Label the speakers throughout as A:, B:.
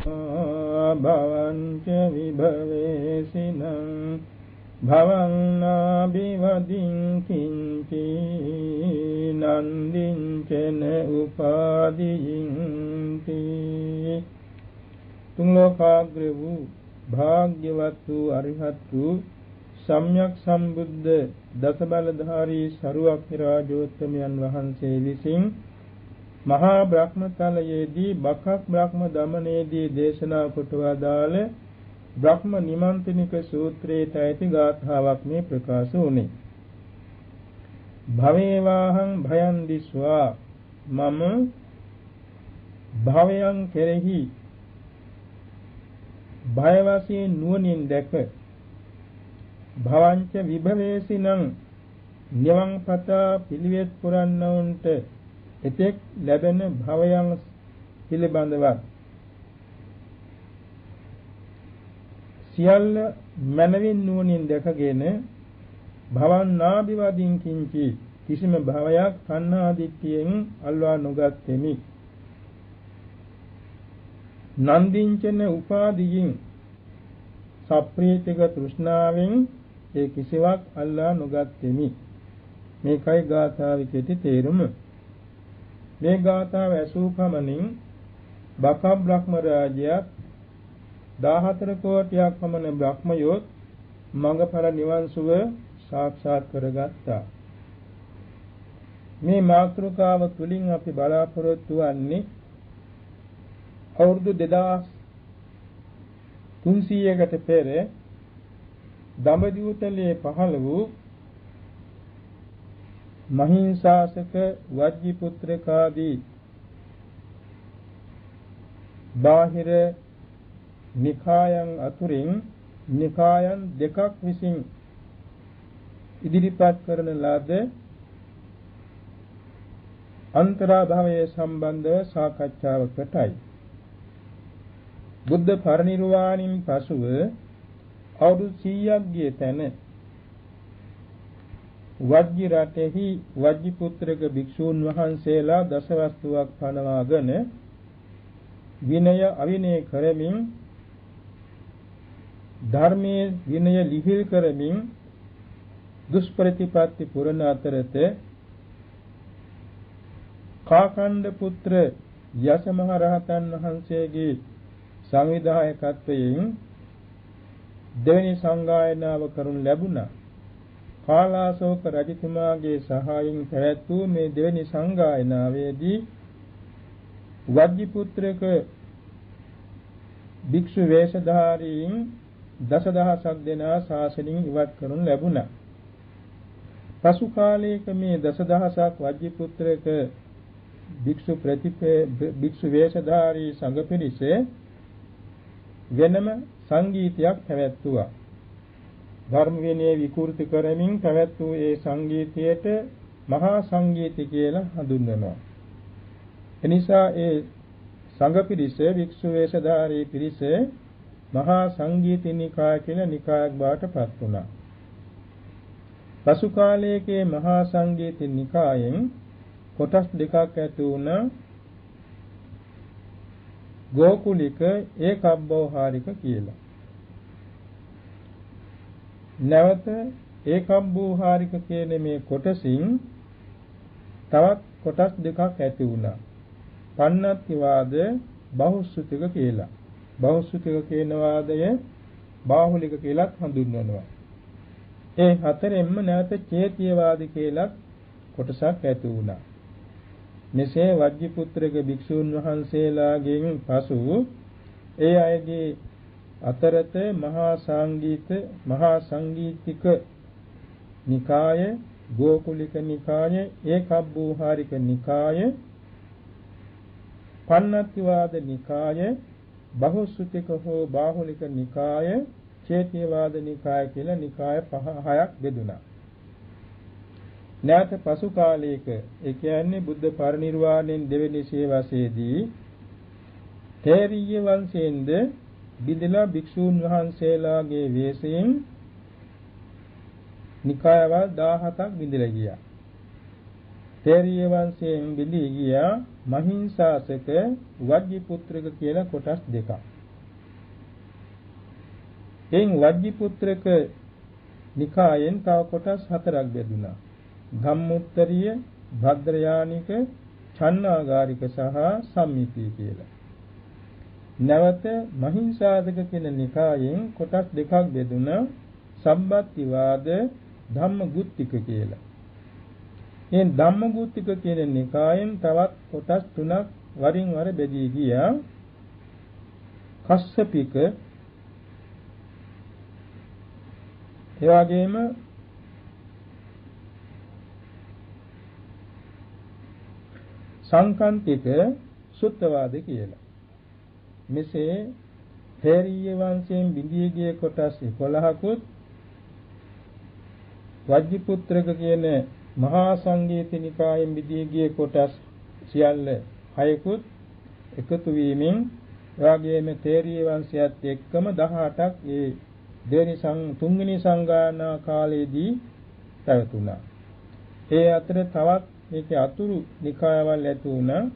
A: භවංච විභවේසිනං භවං නාබිවදින් කිංචි නන්දිංචන උපාදීන්ති. තුන් ලෝකාග්‍ර වූ භාග්‍යවත් වූ අරිහත් වූ සම්්‍යක් සම්බුද්ධ දසබලධාරී සරුවක්ඛ රාජෝත්තමයන් වහන්සේ විසින් මහා බ්‍රහ්මතලයේදී බකක් බ්‍රහ්ම දමනයේදී දේශනා කොට වදාළ බ්‍රහ්ම නිමන්ත්‍රණික සූත්‍රයේ ඇති ගාථාවක් මේ ප්‍රකාශ වුණේ. භවේවාහං භයං දිස්වා මම භවයන් කෙරෙහි භය වශයෙන් නුවණින් දැක භවංච විභවේසිනං නිවන් පතා පිළිවෙත් පුරන්නවුන්ට එතෙක් ලැබෙන භවයන් පිළිබඳව සියල්ල මනවින් නුවණින් දැකගෙන භවන් නාබිවදින් කිංචි කිසිම භවයක් තණ්හා දිට්ඨියෙන් අල්වා නොගත්තෙමි. නන්දිංචන උපාදීයින් සප්‍රීතික තෘෂ්ණාවෙන් ඒ කිසිවක් අල්ලා නොගත්තෙමි. මේකයි ගාථාවේ කෙටි තේරුම. මේ ගාථාව ඇසූ පමණින් බක බ්‍රහ්ම රාජ්‍යයත් 14 කෝටියක් පමණ බ්‍රහ්මයෝත් මඟඵල නිවන් සුව සාක්ෂාත් කරගත්තා. මේ මාතෘකාව තුලින් අපි බලාපොරොත්තු වන්නේ අවුරුදු 2300කට පෙර දඹදිවුතලේ පහළ වූ මහින්සාසක වජ්ජිපුත්‍රකාදී බාහිර නිකායන් අතුරින් නිකායන් දෙකක් විසින් ඉදිරිපත් කරන ලද අන්තරාභවයේ සම්බන්ධව සාකච්ඡාවකටයි. බුද්ධ පරිනිර්වාණයෙන් පසුව අවුරුදු 100ක් ගිය තැන වජ්ජි රටෙහි වජ්ජිපුත්‍රක භික්ෂූන් වහන්සේලා දසවස්තුවක් පනවාගෙන විනය අවිනය කරමින් ධර්මයේ විනය ලිහිල් කරමින් දුෂ්ප්‍රතිපatti පුරණ අතරත කාකණ්ඩ පුත්‍ර යස මහ රහතන් වහන්සේගේ සංවිධායකත්වයෙන් දෙවෙනි සංගායනාව කරනු ලැබුණා. කාලාශෝක රජතුමාගේ සහායෙන් පැවැත් වූ මේ දෙවෙනි සංගායනාවේදී වජ්ජිපුත්‍රක භික්ෂු වේශධාරීන් දසදහසක් දෙනා ශාසනයෙන් ඉවත් කරනු ලැබුණා. පසු කාලයක මේ දසදහසක් වජ්ජිපුත්‍රක භික්ෂු වේශධාරී සංඝ පිරිස වෙනම සංගීතයක් පැවැත්වුවා. ධර්ම විනය විකෘති කරමින් පැවැත් වූ ඒ සංගීතයට මහා සංගීත කියලා හඳුන්වනවා. එනිසා ඒ සංඝ පිරිස භික්ෂු වේශධාරී පිරිස මහා සංගීත නිකාය කියලා නිකායක් බවට පත් වුණා. පසු කාලයේ මහා සංගීත නිකායෙන් කොටස් දෙකක් ඇති වුණා. ගෝකුලික ඒකබ්බෝහාරික කියලා. නැවත ඒකබ්බෝහාරික කියන මේ කොටසින් තවත් කොටස් දෙකක් ඇති වුණා. පන්නත්ති වාද බහුශ්‍රුතික කියලා. බහුශ්‍රුතික කියන වාදය බාහුලික කියලාත් හඳුන්වනවා. ඒ හතරෙන්ම නැවත චේතිය වාද කියලා කොටසක් ඇති වුණා. මෙසේ වජ්ජිපුත්‍රක භික්ෂූන් වහන්සේලාගෙන් පසු ඒ අයගේ අතරත මහා සංගීතික නිකාය, ගෝකුලික නිකාය, ඒකබ්බෝහාරික නිකාය, පන්නත්තිවාද නිකාය, බහුශ්‍රුතික හෝ බාහුලික නිකාය, චේතියවාද නිකාය කියලා නිකාය 5-6ක් බෙදුණා. නැවත පසු කාලයක ඒ කියන්නේ බුද්ධ පරිනිර්වාණයෙන් දෙවෙනි සියවසේදී තේරීය වංශයෙන්ද බිදලා භික්ෂූන් වහන්සේලාගේ වේශයෙන් නිකායවල් 17ක් බිඳලා ගියා. තේරීය වංශයෙන් බිඳී ගියා මහින්සාසක වජ්ජිපුත්‍රක කියලා කොටස් දෙකක්. එයින් වජ්ජිපුත්‍රක නිකායෙන් තව කොටස් හතරක් බෙදුණා. ධම්මොත්තරීය, භද්‍රයානික, චන්නාගාරික සහ සම්මිති කියලා. නැවත මහින්සාසක කියන නිකායෙන් කොටස් දෙකක් බෙදුණා. සම්බත්තිවාද, ධම්මගුත්තික කියලා. මේ ධම්මගුත්තික කියන නිකායෙන් තවත් කොටස් තුනක් වරින් වර බෙදී ගියා. කස්සපික, එවාගෙම සංකන්තික, සුත්තවාද කියලා. මෙසේ තේරීය වංශයෙන් බිඳී ගිය කොටස් 11කුත් වජ්ජිපුත්‍රක කියන මහා සංගීත නිකායෙන් බිඳී ගිය කොටස් සියල්ල 6කුත් එකතු වීමෙන් එවාගෙම තේරීය වංශයත් එක්කම 18ක් තුන්වෙනි සංගායනා කාලයේදී පැවතුණා. ඒ අතර තවත් මේකේ අතුරු නිකායවල ඇති වුණා.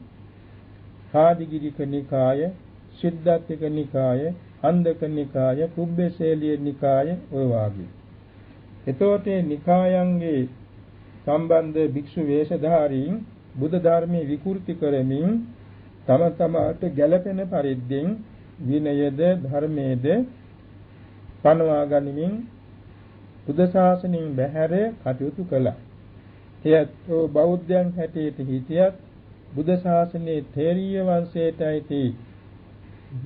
A: ආදිගිරික නිකාය, සිද්ධාත්තික නිකාය, අන්දක නිකාය, කුබ්බේසේලිය නිකාය ඔය වාගේ. එතකොට නිකායන්ගේ සම්බන්ධ භික්ෂු වේශධාරීන් බුද්ධ ධර්මයේ විකෘති කරමින් තම තමාට ගැළපෙන පරිද්දෙන් විනයද ධර්මයේද පනවා ගනිමින් බුද්ධ ශාසනයෙන් බැහැර කටයුතු කළා. එයත් බෞද්ධයන් හැටියට හිටියත් බුද්ධ ශාසනයේ තේරීය වංශයට අයිති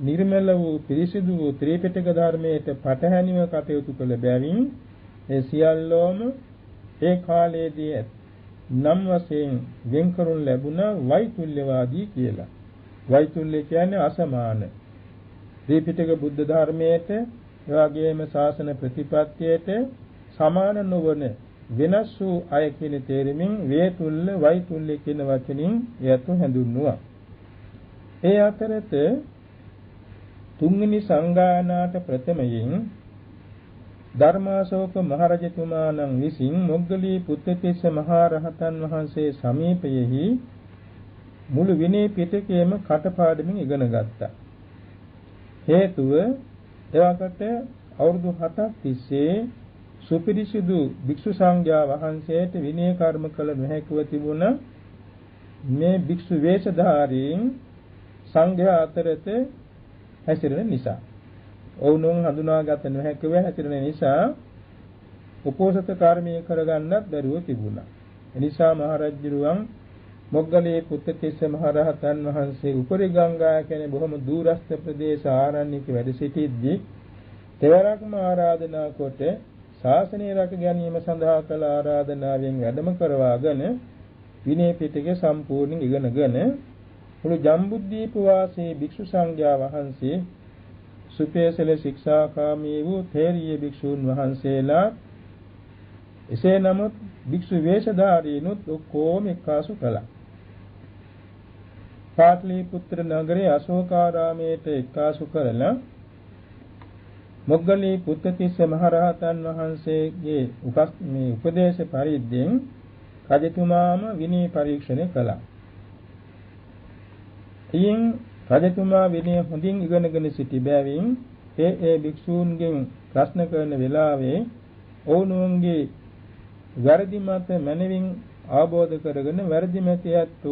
A: නිර්මල වූ පිරිසිදු වූ ත්‍රිපිටක ධර්මයට පටහැනිව කටයුතු කළ බැවින් ඒ සියල්ලෝම ඒ කාලයේදී නම් වශයෙන් වෙන් කරනු ලැබුණ වෛතුල්‍යවාදී කියලා. වෛතුල්‍ය කියන්නේ අසමාන. ත්‍රිපිටක බුද්ධ ධර්මයට එවාගේම ශාසන ප්‍රතිපත්තියට සමාන නොවන වෙනස් වූ අය කියන තේරුමින් වේතුල්‍ය වෛතුල්‍ය කියන වචනින් එයත් හඳුන්වුවා. ඒ අතරත තුන්වෙනි සංගායනාට ප්‍රථමයෙන් ධර්මාශෝක මහරජතුමාණන් විසින් මොග්ගලී පුත්තිස්ස මහ රහතන් වහන්සේ සමීපයෙහි මුළු විනය පිටකයේම කටපාඩමින් ඉගෙන ගත්තා. හේතුව එවකට අවුරුදු 7ක් තිස්සේ සුපිරිසිදු භික්ෂු සංඝයා වහන්සේට විනය කර්ම කළ නොහැකිව තිබුණ මේ භික්ෂු වේශධාරීන් සංඝයා අතරත හැසිරෙන නිසා ඔවුන් හඳුනාගත නොහැකිව හැසිරෙන නිසා උපෝසත කර්මය කරගන්නත් බැරුව තිබුණා. එනිසා මහරජුරුවන් මොග්ගලී පුත්තිස්ස මහ රහතන් වහන්සේ උපරි ගංගා කියන බොහොම දුරස්ත ප්‍රදේශ ආරණ්‍යක වැඩ සිටිද්දී තෙවරක්ම ආරාධනා කොට ශාසනය රැක ගැනීම සඳහා කළ ආරාධනාවෙන් වැඩම කරවාගෙන විනය පිටකය සම්පූර්ණයෙන් ඉගෙනගෙන මුළු ජම්බුද්දීප වාසී භික්ෂු සංඝයා වහන්සේ සුපේසල ශික්ෂාකාමී වූ තේරීය භික්ෂූන් වහන්සේලා එසේ නමුත් භික්ෂු වේශධාරීනුත් ඔක්කොම එක්කාසු කළා. පාටලිපුත්‍ර නගරයේ අශෝකාරාමයට එක්කාසු කරලා මොග්ගලී පුත්තිස්ස මහ රහතන් වහන්සේගේ උපදේශ පරිද්දෙන් රජතුමාම විනය පරීක්ෂණය කළා. එයින් රජතුමා විනය හොඳින් ඉගෙනගෙන සිටි බැවින් ඒ භික්ෂූන්ගෙන් ප්‍රශ්න කරන වෙලාවේ ඔවුන්ගේ වැරදි මත මනවින් අවබෝධ කරගෙන වැරදි මතයත්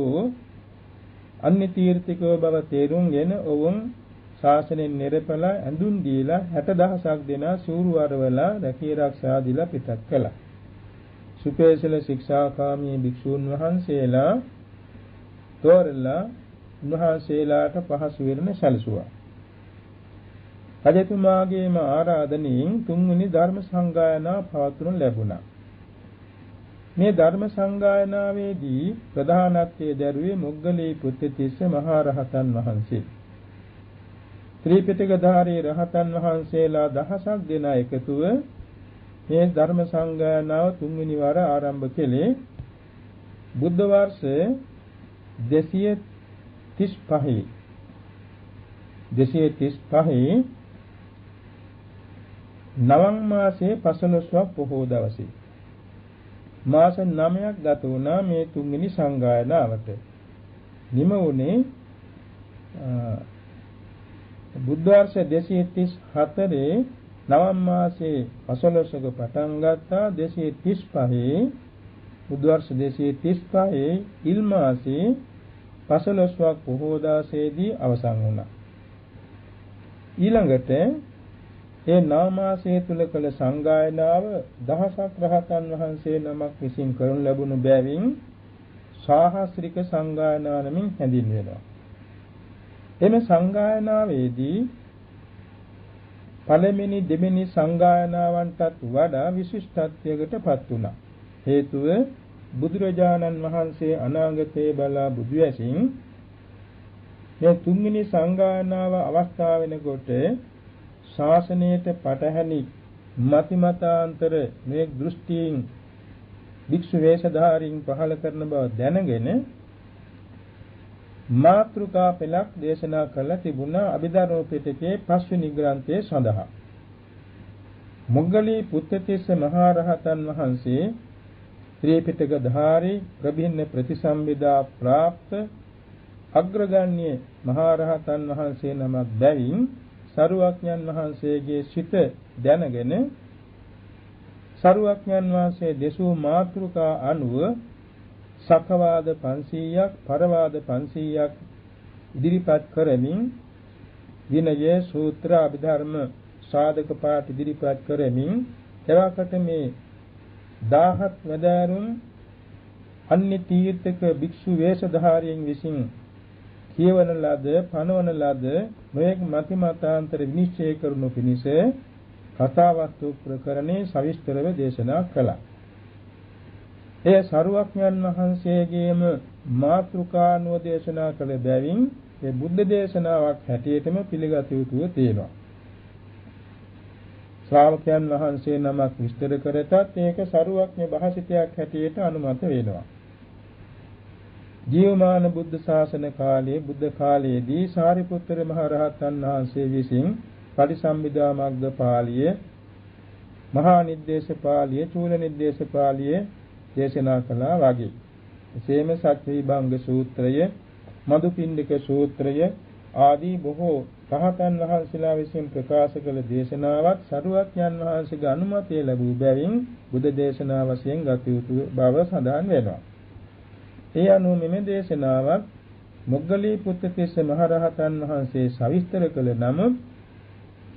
A: අන්‍ය තීර්ථිකව බව තේරුම්ගෙන ඔවුන් ශාසනයෙන් නිරපලා ඇඳුම් දීලා 60000ක් දෙනා සූරුවරවලා රැකී ආරක්ෂා දීලා පිටත් කළා. සුපේසල ශික්ෂාකාමී භික්ෂූන් වහන්සේලා තෝරලා උන්වහන්සේලාට පහසු වෙන සැලසුවා. රජතුමාගේම ආරාධනෙන් තුන්වෙනි ධර්ම සංගායනා පවත්වනු ලැබුණා. මේ ධර්ම සංගායනාවේදී ප්‍රධානත්වයේ දැරුවේ මොග්ගලී පුත්තිස්ස මහ රහතන් වහන්සේ. ත්‍රිපිටකධාරී රහතන් වහන්සේලා දහසක් දෙනා එකතුව මේ ධර්ම සංගායනාව තුන්වෙනි වර ආරම්භ කළේ බුද්ධ වර්ෂ 235 නවම් මාසයේ 15ව පොහෝ දවසේ මාස 9ක් ගත වුණා මේ තුන්වෙනි සංගායනාවට. නිම වුණේ බුද්ධ වර්ෂ 234 නවම් මාසයේ 15ක පටන් ගත්තා 235 බුද්ධ වර්ෂ 235 ඉල් මාසයේ 15ක් පොහෝ දාසයේදී අවසන් වුණා. ඊළඟට ඒ නව මාසයේ තුල කළ සංගායනාව දහසක් රහතන් වහන්සේ නමක් විසින් කරනු ලැබුණු බැවින් සාහස්ත්‍රික සංගායනා නමින් හැඳින්වෙනවා. එම සංගායනාවේදී පළවෙනි දෙවෙනි සංගායනාවන්ටත් වඩා විශිෂ්ටත්වයකට පත් වුණා. හේතුව බුදුරජාණන් වහන්සේ අනාගතයේ බලා බුදු ඇසින් මේ තුන්වෙනි සංගායනාව අවස්ථාව වෙනකොට ශාසනයට පටහැනි මතිමතාන්තර මේ දෘෂ්ටීන් වික්ෂු වේශධාරීන් පහල කරන බව දැනගෙන මාත්‍රිකා පෙළක් දේශනා කළ තිබුණා අභිධර්ම පිටකයේ 5 වෙනි ග්‍රන්ථයේ සඳහා. මොග්ගලී පුත්තිස්ස මහ රහතන් වහන්සේ ත්‍රිපිටක ධාරී ප්‍රභින්න ප්‍රතිසම්බිදා પ્રાપ્ત අග්‍රගණ්‍ය මහ රහතන් වහන්සේ නමක් බැවින් සරුවක්ඥන් වහන්සේගේ සිත දැනගෙන සරුවක්ඥන් වහන්සේ දෙසූ මාතෘකා අනුව සකවාද 500ක් පරවාද 500ක් ඉදිරිපත් කරමින් විනය සූත්‍ර අභිධර්ම සාධක පාඨ ඉදිරිපත් කරමින් එවකට මේ 17 වදාරුම් අන්‍ය තීර්ථක භික්ෂු වේශධාරීන් විසින් කියවන ලද පනවන ලද මේක මතිමතාන්තර විනිශ්චය කරනු පිණිස කතාවස්තු ප්‍රකරණේ සවිස්තරව දේශනා කළා. ඒ සරුවක්ඥන් වහන්සේගේම මාතෘකානුව දේශනා කළ බැවින් ඒ බුද්ධ දේශනාවක් හැටියටම පිළිගත යුතුව තියෙනවා. ශ්‍රාවකයන් වහන්සේ නමක් විස්තර කරතත් ඒක සරුවක්ඥ භාෂිතයක් හැටියට අනුමත වෙනවා. ජීවමාන බුද්ධ ශාසන කාලයේ බුද්ධ කාලයේදී සාරිපුත්තර මහ රහතන් වහන්සේ විසින් පටිසම්භිදා මග්ග පාළිය, මහා නිද්දේශ පාළිය, චූල නිද්දේශ පාළිය දේශනා කළා වගේ. එසේම සත්‍විභංග සූත්‍රය, මදුපිණ්ඩික සූත්‍රය ආදී බොහෝ රහතන් වහන්සේලා විසින් ප්‍රකාශ කළ දේශනාවත් සරුවක්ඥන් වහන්සේගේ අනුමැතිය ලැබූ බැවින් බුද්ධ දේශනා වශයෙන් ගත යුතු බව සඳහන් වෙනවා. ඒ අනුව මෙම දේශනාවක් මොග්ගලී පුත්තිස්ස මහ රහතන් වහන්සේ සවිස්තර කළ නමුත්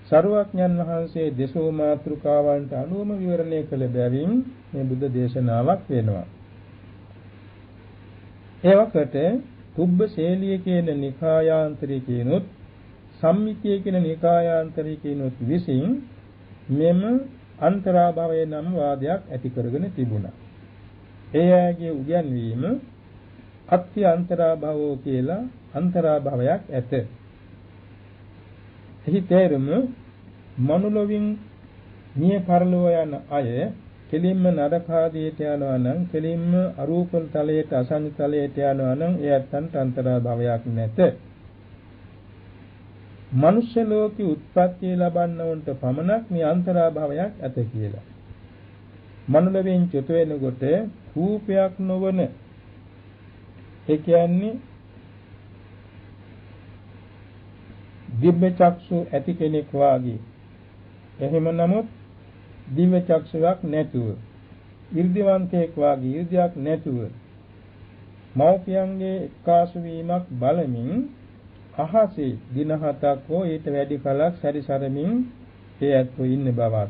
A: සරුවක්ඥන් වහන්සේ දේශෝ මාතෘකාවන්ට අනුවම විවරණය කළ බැවින් මේ බුද්ධ දේශනාවක් වෙනවා. ඒ වකට කුබ්බ ශේලිය කියන නිකායාන්තරිකිනුත් සම්මිතිය කියන නිකායාන්තරිකිනුත් විසින් මෙම අන්තරාභවය නම් වාදයක් ඇති කරගෙන තිබුණා. ඒ ආගේ උගන්වීම අත්‍ය අන්තරාභවෝ කියලා අන්තරාභවයක් ඇත. එහි තේරුම මනුලොවින් මිය පරලොව යන අය කෙලින්ම නරකාදියට යනවා නම් කෙලින්ම අරූප තලයට අසං තලයට යනවා නම් ඒ අත්තන්ට අන්තරාභවයක් නැත. මනුෂ්‍ය ලෝකේ උත්පත්ති ලබන්නවන්ට පමණක් මේ අන්තරාභවයක් ඇත කියලා. මනුලොවින් චුත වෙනකොට රූපයක් නොවන ඒ කියන්නේ දිව්‍ය චක්ෂු ඇති කෙනෙක් වාගේ. එහෙම නමුත් දිව්‍ය චක්ෂුවක් නැතුව, 이르දිවන්තයෙක් වාගේ 이르දියක් නැතුව මෞපියන්ගේ එක්කාසු වීමක් බලමින් අහසේ දින 7ක් හෝ ඊට වැඩි කලක් සැරිසරමින් ඒ ඇත්තෝ ඉන්න බවක්.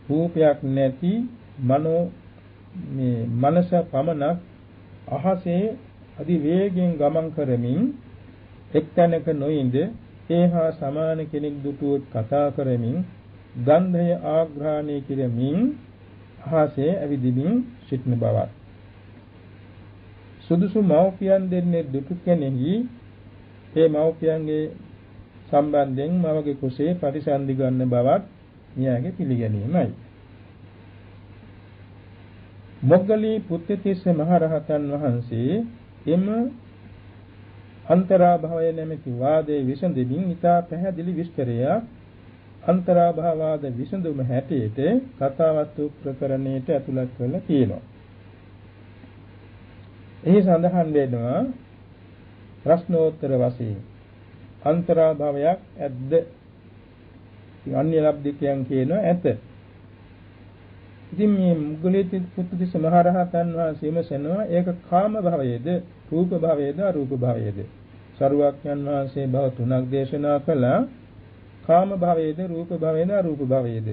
A: රූපයක් නැති මනස පමණක් අහසේ අධි වේගයෙන් ගමන් කරමින් එක්තැනක නොඉඳ ඒහා සමාන කෙනෙක් දුටුවොත් කතා කරමින් ගන්ධය ආග්‍රහණය කිරීමෙන් අහසේ ඇවිදිමින් සිටින බවක්. සුදුසු මව්පියන් දෙන්නේ දුටු කෙනෙහි ඒ මව්පියන්ගේ සම්බන්ධයෙන් මවගේ කුසේ ප්‍රතිසන්දි ගන්න බවක් මියාගේ පිළිගැනීමයි. මොග්ගලී පුත්තිස්ස මහ රහතන් වහන්සේ එම අන්තරාභවය නැමැති වාදයේ විසඳමින් ඉතා පැහැදිලි විස්තරයක් අන්තරාභවවාද විසඳුම හැටියට කතාවස්තු ප්‍රකරණයට ඇතුළත් කරලා තියෙනවා. එහි සඳහන් වෙනවා ප්‍රශ්නෝත්තර වශයෙන් අන්තරා භවයක් ඇද්ද? අන්‍ය ලබ්ධිකයන් කියනවා ඇත. ඉතින් මේ මුගලිත පුත්තිස්ස මහ රහතන් වහන්සේ විමසනවා ඒක කාම භවයේද රූප භවයේද අරූප භවයේද? සරුවක්ඥන් වහන්සේ භව තුනක් දේශනා කළා. කාම භවයේද රූප භවයේද අරූප භවයේද?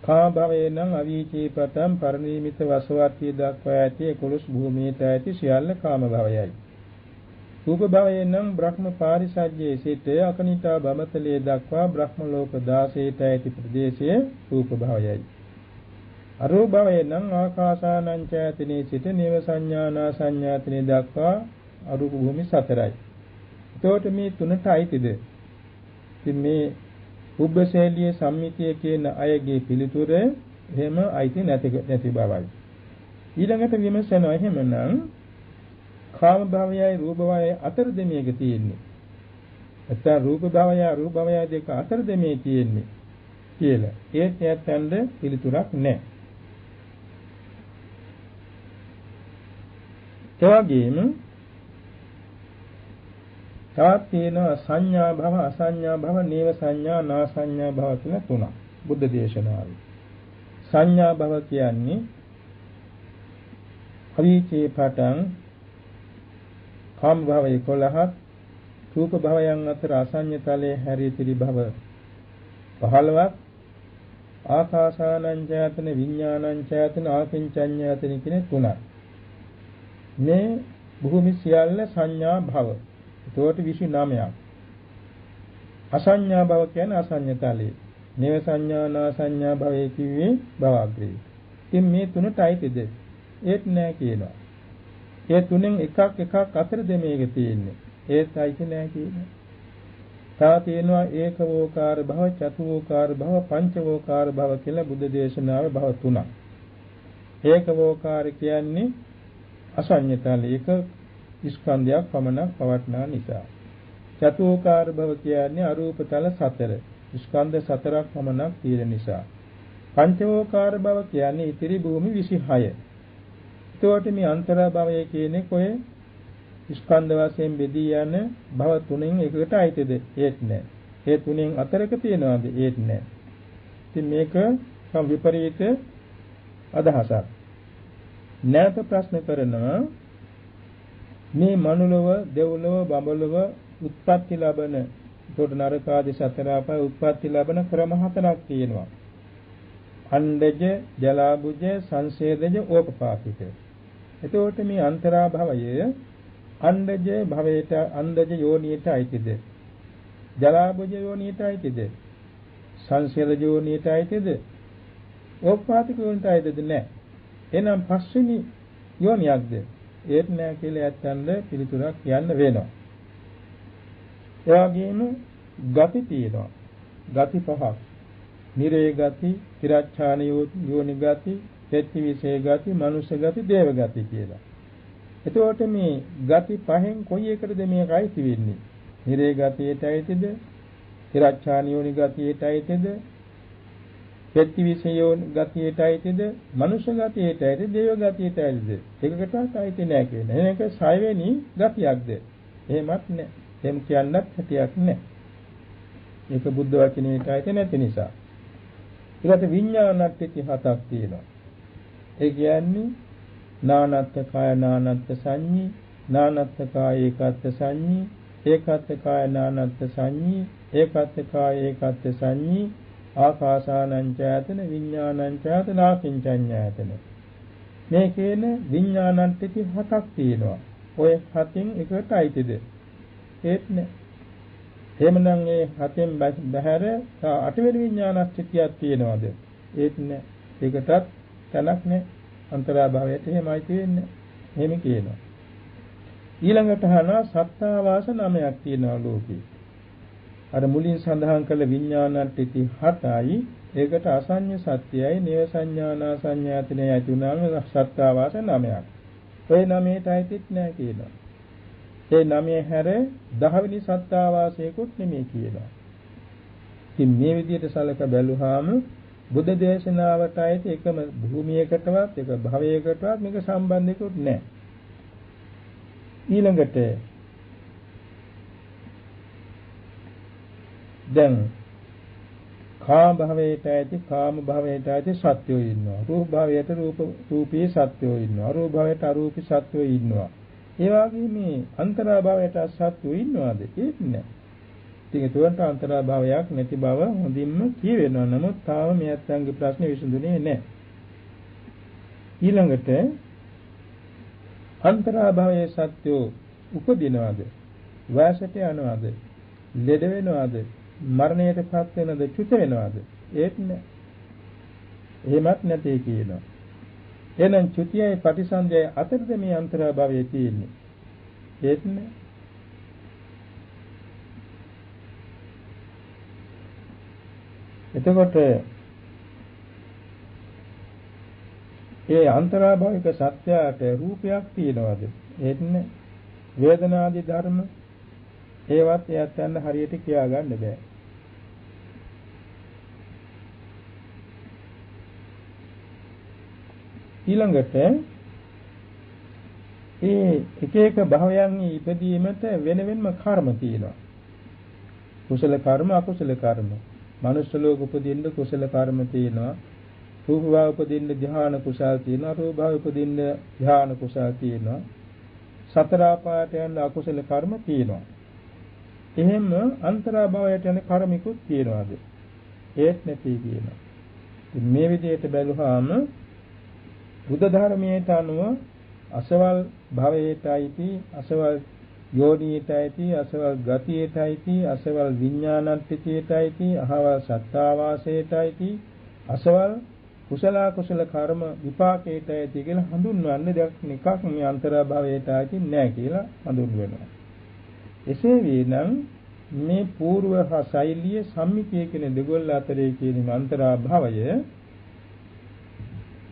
A: කාම භවයේ නම් අවීචී පතම් පරිණීමිත වසවර්තිය දක්වා ඇති 11 භූමියට ඇති සියල්ල කාම භවයයි. රූප භවයේ නම් බ්‍රහ්ම පාරිසජ්ජයේ සිට අකනිටා බමතලයේ දක්වා බ්‍රහ්ම ලෝක 16ට ඇති ප්‍රදේශයේ රූප භවයයි. අරූප භවයේ නම් ආකාසානං ඡායතනේ සිට නේව සංඥානා සංඥාතනේ දක්වා අරූප භූමි 4යි. එතකොට මේ තුනට අයිතිද? ඉතින් මේ උබ්බශෛලිය සම්මිතිය කියන අයගේ පිළිතුර එහෙම අයිති නැති බවයි. ඊළඟට විමසනවා එහෙමනම් කාම භවයයි රූප භවයයි අතර දෙමේක තියෙන්නේ. නැත්නම් රූප භවයයි අරූප භවයයි දෙක අතර දෙමේ තියෙන්නේ කියලා. ඒත් යැත්තන්ද පිළිතුරක් නැහැ. එවැගේම තවත් තියෙනවා සංඥා භව, අසංඥා භව, නේව සංඥා, නා සංඥා භව කියලා තුනක් බුද්ධ දේශනාවේ. සංඥා භව කියන්නේ අවීචේ පටන් කාම භව 11ක්, රූප භවයන් අතර අසංඥ තලයේ හැරී තිරි භව 15ක්, ආකාසානං ඡායතන, විඥානං ඡායතන, ආකින්චඤ්ඤායතන කියන තුනක්. මේ භූමි සියල්ල සංඥා භව. ඒකට 29ක්. අසංඥා භව කියන්නේ අසංඥ තලයේ. නේව සංඥා නා සංඥා භවයේ කිව්වේ භවග්‍රේ. ඉතින් මේ තුනට අයිතිද? ඒත් නෑ කියනවා. ඒ තුනෙන් එකක් අතර දෙමේක තියෙන්නේ. ඒත් අයිති නෑ කියනවා. තා තියෙනවා ඒකවෝකාර භව, චතුෝකාර භව, පංචවෝකාර භව කියලා බුද්ධ දේශනාවේ භව තුනක්. ඒකවෝකාර කියන්නේ අසංඥ තලයේ එක ස්කන්ධයක් පමණක් පවත්නා නිසා. චතුෝකාර භව කියන්නේ අරූප තල 4. ස්කන්ධ 4ක් පමණක් තියෙන නිසා. පංචවෝකාර භව කියන්නේ ඉතිරි භූමි 26. එතකොට මේ අන්තරා භවය කියන්නේ කොහේ ස්කන්ධ වශයෙන් බෙදී යන භව තුනෙන් එකකට අයිතිද? ඒත් නෑ. ඒ තුනෙන් අතරක තියනවාද? ඒත් නෑ. ඉතින් මේක සම් විපරීත අදහසක්. නැවත ප්‍රශ්න කරනවා මේ මනුලව, දෙව්ලොව, බඹලොව උත්පත්ති ලබන කොට නරකාදී සතර අපාය උත්පත්ති ලබන ක්‍රම 4ක් තියෙනවා. අණ්ඩජ, ජලාබුජ, සංසේදජ, ඕපපාතික. එතකොට මේ අන්තරා භවය අණ්ඩජ භවයට, අණ්ඩජ යෝනියට අයිතිද? ජලාබුජ යෝනියට අයිතිද? සංසේදජ යෝනියට අයිතිද? ඕපපාතික යෝනියට අයිතිද? නැහැ. එහෙනම් පස්වෙනි යෝනියක්ද? ඒත් නෑ කියලා ඇත්තන්ද පිළිතුරක් කියන්න වෙනවා. ඒ වගේම ගති තියෙනවා. ගති පහක්. නිරේ ගති, තිරච්ඡාන යෝනි ගති, පෙත්තිවිසේ ගති, මනුෂ්‍ය ගති, දේව ගති කියලා. එතකොට මේ ගති පහෙන් කොයි එකටද මේක අයිති වෙන්නේ? නිරේ ගතියට අයිතිද? තිරච්ඡාන යෝනි ගතියට අයිතිද? පෙත්තිවිසේ යෝනි ගතියට අයිතිද? මනුෂ්‍ය ගතියට අයිතිද? දේව ගතියට අයිතිද? එකකටවත් අයිති නෑ කියන. එහෙනම් ඒක 6 වෙනි ගතියක්ද? එහෙමත් නෑ. එහෙම කියන්නත් හැටියක් නෑ. ඒක බුද්ධ වචනේට අයිති නැති නිසා. ඊළඟට විඥානට්ටි 7ක් තියෙනවා. ඒ කියන්නේ නානත්ත් කාය නානත්ත් සංඤී, නානත්ත් කාය ඒකත්ත් සංඤී, ඒකත්ත් කාය නානත්ත් සංඤී, ඒකත්ත් කාය ඒකත්ත් සංඤී, ආකාසානං ඡායතන, විඥානං ඡායතන, ආකින්චඤ්ඤායතන. මේ කියන විඥානට්ටි 7ක් තියෙනවා. ඔය 7න් එකකට අයිතිද? ඒත් නෑ. එහෙමනම් ඒ 7න් බහැර 8 වෙනි විඥානස්ථිතියක් තියෙනවද? ඒත් නෑ. ඒකටත් තැනක් නෑ. අන්තරා භවයට එහෙමයි තියෙන්නේ. එහෙම කියනවා. ඊළඟට අහනවා සත්තාවාස 9ක් තියෙනවා ලෝකේ. අර මුලින් සඳහන් කළ විඥානට්ටි 7යි ඒකට අසඤ්ඤ සත්‍යයයි නේව සංඥානා සංඥාතනේ ඇති උනාම සත්තාවාස 9ක්. ඔය 9ට අයිතිත් නෑ කියනවා. ඒ 9 හැර 10 වෙනි සත්තාවාසයකුත් නෙමෙයි කියනවා. ඉතින් මේ විදිහට සලක බැලුවාම බුද්ධ දේශනාවට අයිති එකම භූමියකටවත් එක භවයකටවත් මේක සම්බන්ධිකුත් නැහැ. ඊළඟට දැන් කාම භවයට ඇති කාම භවයට ඇති සත්වයෝ ඉන්නවා. රූප භවයට රූපී සත්වයෝ ඉන්නවා. අරූප භවයට අරූපී සත්වයෝ ඉන්නවා. ඒ වගේ මේ අන්තරා භවයට සත්වයෝ ඉන්නවාද? ඒක නෑ. ඉතින් ඒකට අන්තරා භවයක් නැති බව හොඳින්ම කියවෙනවා. නමුත් තාම මේ අත්ංගේ ප්‍රශ්නේ විසඳුනේ නෑ. ඊළඟට අන්තරා භවයේ සත්වයෝ උපදිනවද? වයසට යනවද? ලෙඩ වෙනවද? මරණයටපත් වෙනද? චුත වෙනවද? ඒත් නෑ. එහෙමත් නැtei කියනවා. එහෙනම් චුතියයි ප්‍රතිසන්දියයි අතරද මේ අන්තරා භවයේ තියෙන්නේ? ඒත් නෑ. එතකොට ඒ අන්තරා භවික සත්‍යයට රූපයක් තියනවාද? ඒත් නෑ. වේදනාදී ධර්ම ඒවත් එයත් යන හරියට කියා ගන්න බෑ. ඊළඟට ඒ එක එක භවයන් ඉපදීමට වෙන වෙනම කර්ම තියෙනවා. කුසල කර්ම අකුසල කර්ම. මනුෂ්‍ය ලෝක උපදින්න කුසල කර්ම තියෙනවා. රූප භව උපදින්න ධ්‍යාන කුසල් තියෙනවා. රූප භව උපදින්න ධ්‍යාන කුසල් තියෙනවා. සතර ආපායට යන අකුසල කර්ම තියෙනවා. එහෙම අන්තරා භවයට යන කර්මිකුත් තියෙනවාද? ඒත් නැති කියනවා. මේ විදිහට බැලුවාම බුද්ධ ධර්මයට අනුව අසවල් භවයටයි අසවල් යෝනියටයි අසවල් ගතියටයි අසවල් විඥානන්තිතයටයි අහවල් සත්තාවාසයටයි අසවල් කුසල කුසල කර්ම විපාකයටයි කියලා හඳුන්වන්නේ දෙකක් මේ අන්තරා භවයටයි නැහැ කියලා හඳුන්වනවා. එසේ වේනම් මේ పూర్ව හා ශෛලිය සම්මිතිය කියන දෙගොල්ල අතරේ කියන අන්තරා භවය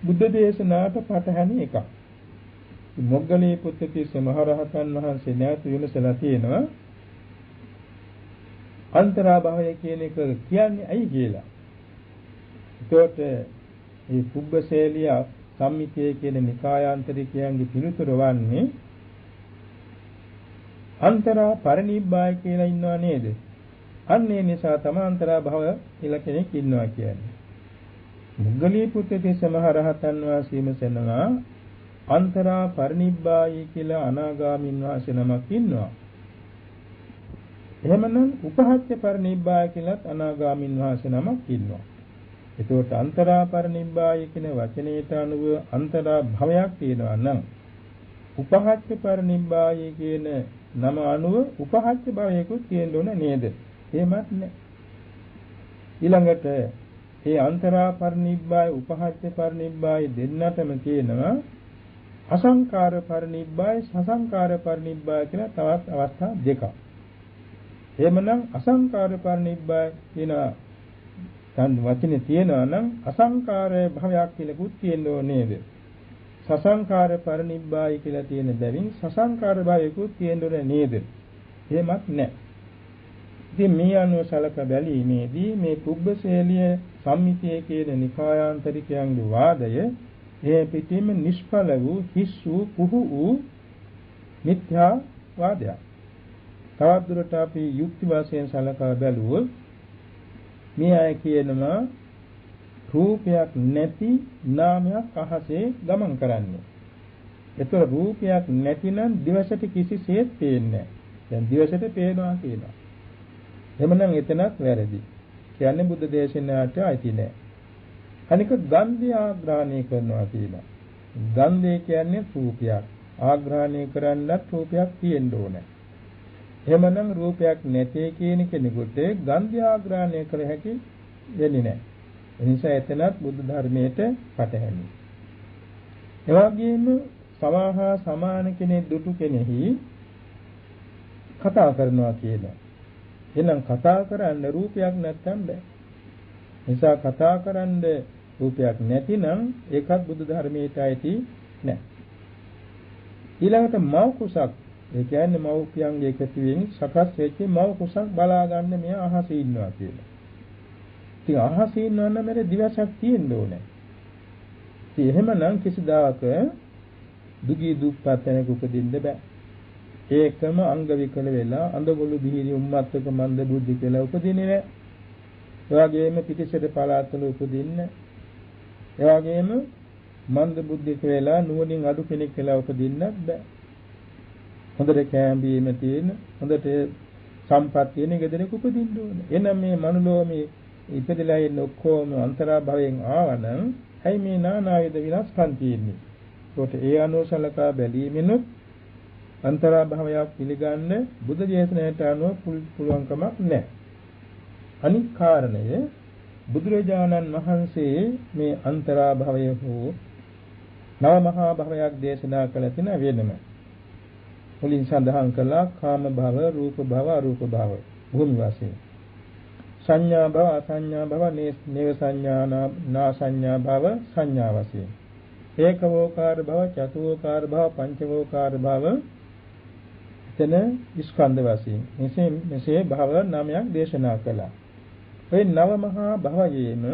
A: බුද්ධ දේශනාවට පටහැනි එකක්. මොග්ගලී පුත්තිස්ස මහරහතන් වහන්සේ නැවත විමසලා තියෙනවා අන්තරා භවය කියන එක කියන්නේ ඇයි කියලා. ඒකට මේ පුබ්බශේලිය සම්මිතිය කියන නිකායාන්තරිකයන්ගේ පිළිතුර වන්නේ අන්තරා පරිනිබ්බාය කියලා ඉන්නව නේද? අන්න ඒ නිසා තමයි අන්තරා භව කියලා කෙනෙක් ඉන්නවා කියන්නේ. මුග්ගලී පුත්තිස්ස මහ රහතන් වහන්සේ මෙසෙනවා අන්තරා පරිනිබ්බායි කියලා අනාගාමීන් වහන්සේ නමක් ඉන්නවා. එහෙමනම් උපහත්ය පරිනිබ්බාය කියලාත් අනාගාමීන් වහන්සේ නමක් ඉන්නවා. එතකොට අන්තරා පරිනිබ්බායි කියන වචනයට අනුව අන්තරා භවයක් තියෙනවා නම් උපහත්ය පරිනිබ්බායි කියන නම අනුව උපහත්ය භවයකුත් තියෙන්න ඕන නේද? එහෙමත් නැහැ. ඊළඟට ඒ අන්තරා පරිනිබ්බාය උපහත්ය පරිනිබ්බාය දෙන්නටම තියෙනවා අසංකාර පරිනිබ්බාය සසංකාර පරිනිබ්බාය කියලා තවත් අවස්ථා දෙකක්. එහෙමනම් අසංකාර පරිනිබ්බාය කියන වචනේ තියෙනවා නම් අසංකාර භවයක් කියලාකුත් තියෙන්න ඕනේ නේද? සසංකාර පරිනිබ්බාය කියලා තියෙන බැවින් සසංකාර භවයකුත් තියෙන්න ඕනේ නේද? එහෙමත් නැහැ. ඉතින් මේ අනුව සලක බැලීමේදී මේ පුබ්බශේලිය සම්මිතියේ කියන නිකායාන්තරිකයන්ගේ වාදය ඒ පිටින්ම නිෂ්ඵල වූ හිස් වූ පුහු වූ මිත්‍යා වාදයක්. තවත් දුරට අපි යුක්ති වශයෙන් සලකා බැලුවොත් මේ අය කියනවා රූපයක් නැති නාමයක් අහසේ ගමන් කරන්නේ. ඒතර රූපයක් නැතිනම් දිවසට කිසිසේත් පේන්නේ නැහැ. දැන් දිවසට පේනවා කියලා. එhmenan එතනත් වැරදි. කියන්නේ බුද්ධ දේශනාවට අයිති නැහැ. අනික ගන්ධය ආග්‍රහණය කරනවා කියලා. ගන්ධය කියන්නේ රූපයක්. ආග්‍රහණය කරන්නත් රූපයක් තියෙන්න ඕනේ. එහෙමනම් රූපයක් නැtei කියන කෙනෙකුට ගන්ධය ආග්‍රහණය කර හැකි වෙන්නේ නැහැ. ඒ නිසා එතනත් බුද්ධ ධර්මයට පටහැනි. එවාගෙම සමාහා සමාන කෙනෙක් දුටු කෙනෙහි කතා කරනවා කියලා. එහෙනම් කතා කරන්න රූපයක් නැත්තම් බෑ. නිසා කතා කරන්න රූපයක් නැතිනම් ඒකත් බුදු ධර්මයට ඇති නැහැ. ඊළඟට මව කුසක් ඒ කියන්නේ මව්පියන්ගේ එකතුවෙන් සකස් වෙච්ච මව කුසක් බලා ගන්න මෙයා අහසේ ඉන්නවා කියලා. ඉතින් අහසේ ඉන්නවා නම් මෙතන දිවසක් තියෙන්න ඕනේ. ඉතින් එහෙමනම් කිසිදාක දුගී දුප්පත් කෙනෙකු උපදින්න බෑ. ඒකම අංග විකල වෙලා අඳගොළු දීරි උම්මත්තක මන්ද බුද්ධි කියලා උපදින්නේ නැහැ. ඒ වගේම පිටිසෙට පලාතල උපදින්නේ. ඒ වගේම මන්ද බුද්ධික වෙලා නුවණින් අඩු කෙනෙක් කියලා උපදින්නත් බෑ. හොඳට කැඹීම තියෙන හොඳට සම්පත් තියෙන ගෙදරක උපදින්න ඕනේ. එනම් මේ මනුලෝමේ ඉපදලා ඉන්න ඔක්කොම අන්තරා භවයෙන් ආවනම් ඇයි මේ නානාවිද විනාශකම් තියෙන්නේ? ඒකට ඒ අනුසලකා බැලීමෙනුත් අන්තරා භවයක් පිළිගන්න බුද්ධ දේශනාවට අනුව පුළුවන්කමක් නැහැ. අනික් කාරණය බුදුරජාණන් වහන්සේ මේ අන්තරා භවය හෝ නව මහා භවයක් දේශනා කළ තින වෙනම. මුලින් සඳහන් කළා කාම භව, රූප භව, අරූප භව භූමි වශයෙන්. සංඥා භව, අසංඥා භව, නේව සංඥා, නා සංඥා භව සංඥා වශයෙන්. ඒකවෝකාර භව, චතුෝකාර භව, පංචවෝකාර භව එතන ස්කන්ධ වශයෙන්. මෙසේ භව 9ක් දේශනා කළා. ඒ නව මහා භවයේම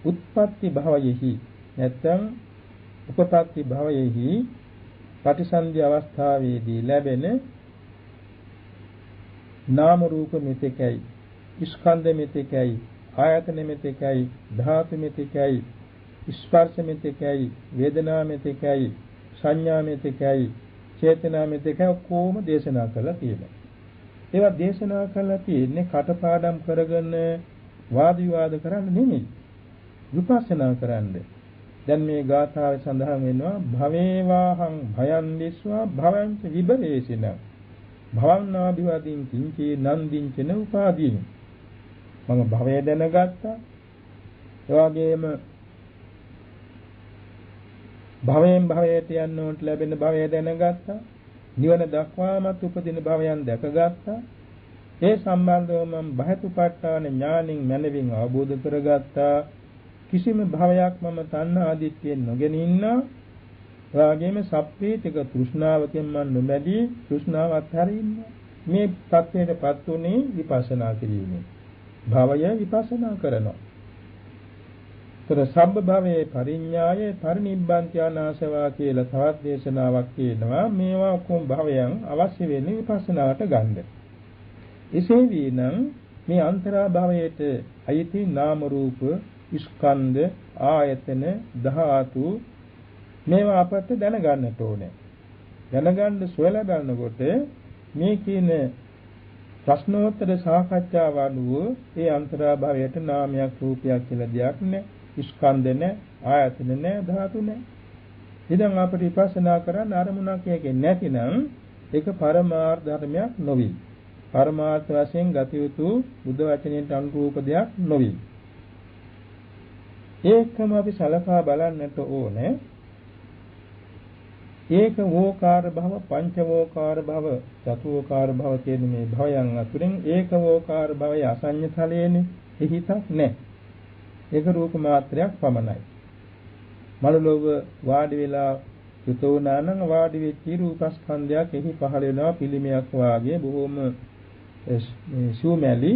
A: උත්පත්ති භවයෙහි නැත්නම් උපපත්ති භවයෙහි පටිසන්ධි අවස්ථාවේදී ලැබෙන නාම රූප මෙතෙකයි, ස්කන්ධ මෙතෙකයි, ආයතන මෙතෙකයි, ධාතු මෙතෙකයි, ස්පර්ශ මෙතෙකයි, වේදනා මෙතෙකයි, සංඥා මෙතෙකයි, චේතනා මෙතෙකයි කොහොම දේශනා කළා කියලා. ඒවා දේශනා කළා තියෙන්නේ කටපාඩම් කරගෙන වාද විවාද කරන්න නෙමෙයි. විපස්සනා කරන්න. දැන් මේ ගාථාවේ සඳහන් වෙනවා භවේවාහං භයං විස්වා භවංච විබලේසින භවන්නාභිවදින් කිංචේ නන්දිංචන උපාදීන. මම භවය දැනගත්තා. ඒ වගේම භවයෙන් භවයට යන්න උන්ට ලැබෙන භවය දැනගත්තා. නිවන දක්වාමත් උපදින භවයන් දැකගත්තා. ඒ සම්බන්ධව මම බහතුපට්ඨාන ඥානින් මනවින් අවබෝධ කරගත්තා. කිසිම භවයක් මම තණ්හා ආදිත්‍යයෙන් නොගෙන ඉන්නා. එවාගෙම සප්පීතික තෘෂ්ණාවකින් මම නොමැදී තෘෂ්ණාව අත්හැරින්න. මේ තත්ත්වයටපත් උනේ විපස්සනා කිරීමෙන්. භවය විපස්සනා කරනවා. තර සබ්බ භවයේ පරිඤ්ඤාය පරිනිබ්බන්ත්‍යානාසවා කියලා තවත් දේශනාවක් කියනවා. මේවා කොම් භවයන් අවශ්‍ය වෙන්නේ විපස්සනාවට ගන්න. එසේ වීනම් මේ අන්තරා භවයට අයිති නාම රූප ස්කන්ධ ආයතන ධාතු මේවා අපට දැනගන්නට ඕනේ. දැනගන්න සොයලා බලනකොට මේ කියන ප්‍රශ්නෝත්තර සාකච්ඡාව අනුව ඒ අන්තරා භවයට නාමයක් රූපයක් කියලා දෙයක් නැහැ. ස්කන්ධ නැහැ, ආයතන නැහැ, ධාතු නැහැ. ඉතින් අපිට විපස්සනා කරන්න අරමුණක් එකේ නැතිනම් ඒක පරමාර්ථ ධර්මයක් නොවේ. පරමාර්ථ වශයෙන් ගත යුතු බුද්ධ වචනයට අනුරූප දෙයක් නොවේ. ඒකම අපි සලකා බලන්නට ඕනේ. ඒක වෝකාර භව, පංචවෝකාර භව, චතුෝකාර භව කියන මේ භවයන් අතුරින් ඒක වෝකාර භවය අසඤ්ඤ ඵලයේනේ. හිතක් නැහැ. ඒක රූප මාත්‍රයක් පමණයි. මනෝලෝභ වාඩි වෙලා යුත වුණා නම් වාඩි වෙච්ච රූපස්කන්ධයක් එහි පහළ වෙනවා පිළිමයක් වාගේ බොහොම සූමැලි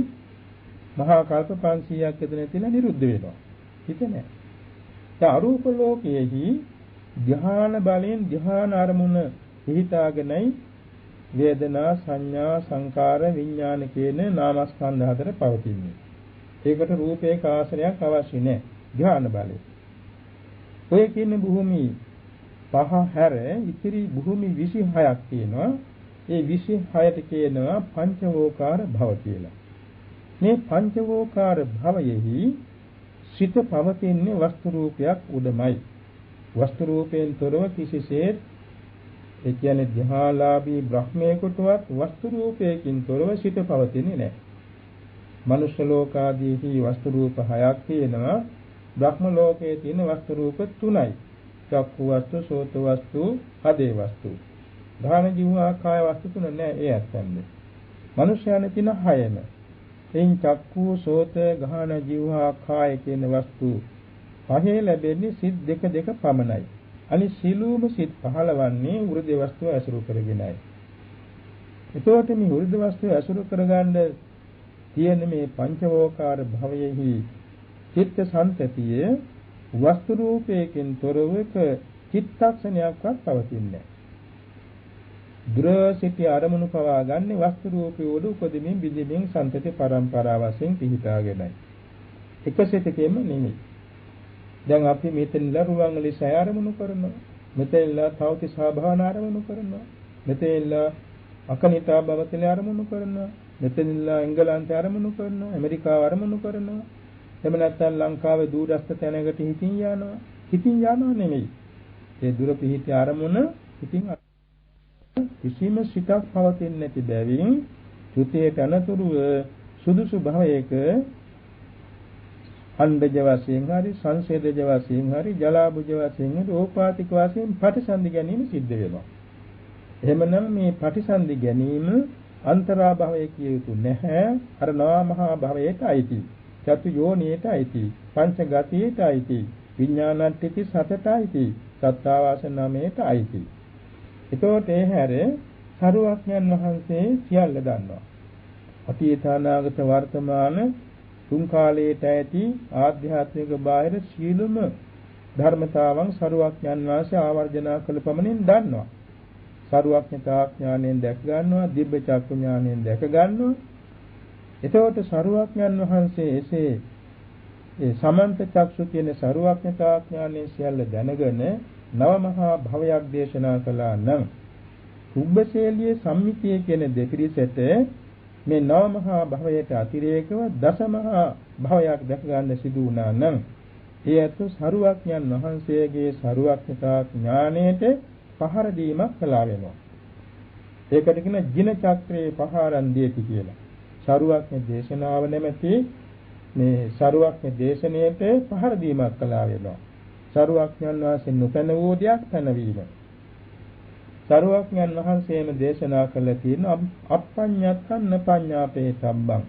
A: මහා කල්ප 500ක් එතන තියලා නිරුද්ධ වෙනවා. හිත නැහැ. ඒ අරූප ලෝකයේහි ධ්‍යාන බලෙන් ධ්‍යාන අරමුණ හිතාගෙනයි වේදනා සංඥා සංකාර විඥාන කියන නාමස්කන්ධ හතර පවතින්නේ. ඒකට රූපේක ආශ්‍රයක් අවශ්‍ය නැහැ. ධ්‍යාන බලය. ඔය කියන භූමි පහ හැර ඉතිරි භූමි 26ක් තියෙනවා. ඒ 26ට කියනවා පංචවෝකාර භව කියලා. මේ පංචවෝකාර භවයෙහි සිත පවතින්නේ වස්තු රූපයක් උඩමයි. වස්තු රූපයෙන් තොරව කිසිසේත් ඒ කියන්නේ ධ්‍යානලාභී බ්‍රහ්මේකටවත් වස්තු රූපයකින් තොරව සිත පවතින්නේ නැහැ. මනුෂ්‍ය ලෝකාදීහි වස්තු රූප 6ක් තියෙනවා. බ්‍රහ්ම ලෝකයේ තියෙන වස්තු රූප 3යි. චක්කු වස්තු, සෝත වස්තු, හදේ වස්තු. ධාන ජීවා කාය වස්තු 3 නෑ ඒ අත්න්නේ. මනුෂ්‍යයන් තියෙන 6ම. එයින් චක්කු, සෝත, ගාහන, ජීවා, කාය කියන වස්තු පහේ ලැබෙන්නේ සිත් දෙක පමණයි. අනිත් සීලූම සිත් 15වන්නේ වෘද්ධ වස්තුව ඇසුරු කරගෙනයි. එතකොට මේ වෘද්ධ වස්තුව ඇසුරු කරගන්න තියෙන මේ පංචවෝකාර භවයෙහි චිත්ත සංතතිය වස්තු රූපයෙන් තොරවක චිත්තක්ෂණයක්වත් පවතින්නේ නැහැ. දුර සිටි අරමුණු පවා ගන්න වස්තු රූපී උඩ උපදිමින් බිඳිමින් සම්පති පරම්පරාව වශයෙන් පිහිටාගෙනයි. එක සිතකෙම නෙමෙයි. දැන් අපි මෙතනලා රුවන්වැලි සය අරමුණු කරනවා. මෙතනලා තවති සාභාවන අරමුණු කරනවා. මෙතනලා අකනිතා බවතල අරමුණු කරනවා. මෙතනලා එංගලන්තය අරමුණු කරනවා. ඇමරිකාව අරමුණු කරනවා. එහෙම නැත්නම් ලංකාවේ දුරස්ත තැනකට හිතින් යනවා. හිතින් යනවා නෙමෙයි. ඒ දුර පිහිටි අරමුණ හිතින් කිසිම සිතක් පවතින්නේ නැති බැවින් ත්‍ෘතියට අනතුරුව සුදුසු භවයක අණ්ඩජ වශයෙන් හරි සංසේදජ වශයෙන් හරි ජලාභුජ වශයෙන් හරි ඕපාතික වශයෙන් ප්‍රතිසන්දි ගැනීම සිද්ධ වෙනවා. එහෙමනම් මේ ප්‍රතිසන්දි ගැනීම අන්තරා භවයේ කිය යුතු නැහැ. අර නාමහා භවයට අයිති. චතු යෝනියට අයිති. පංච ගතියට අයිති. විඥානට්ඨිති සතට අයිති. සත්තාවාස නාමයට අයිති. එතකොට ඒ හැර සරුවක්ඥන් වහන්සේ සියල්ල දන්නවා. අතීත අනාගත වර්තමාන තුන් කාලයට ඇති ආධ්‍යාත්මික බාහිර සීලම ධර්මතාවන් සරුවක්ඥන් වහන්සේ ආවර්ජනා කළ පමණින් දන්නවා. සරුවක්ඥතා ඥාණයෙන් දැක ගන්නවා, දිබ්බ චක්කු ඥාණයෙන් දැක ගන්නවා. එතකොට සරුවක්ඥන් වහන්සේ එසේ ඒ සමන්ත චක්සු කියන සරුවක්ඥතා ඥාණයෙන් සියල්ල දැනගෙන නව මහා භවයක් දේශනා කළා නම් කුබ්බශේලියේ සම්මිතිය කියන දෙපිරිසට මේ නව මහා භවයට අතිරේකව දස මහා භවයක් දැක ගන්න සිදු වුණා නම් ඒ අත සරුවක්ඥන් වහන්සේගේ සරුවක්ඥතා ඥාණයට පහර දීමක් කළා වෙනවා. ඒකට කියන ජින චක්‍රේ පහරන් දීති කියලා. සරුවක්ඥ දේශනාව නැමැති මේ සරුවක්ඥ දේශනාවට පහර දීමක් කළා වෙනවා. සරුවක්ඥන් වහන්සේ නොපැන වූ දෙයක් පැනවීම. සරුවක්ඥන් වහන්සේම දේශනා කළ තියෙන අප්පඤ්ඤත්තන්න පඤ්ඤාපේ සම්බං.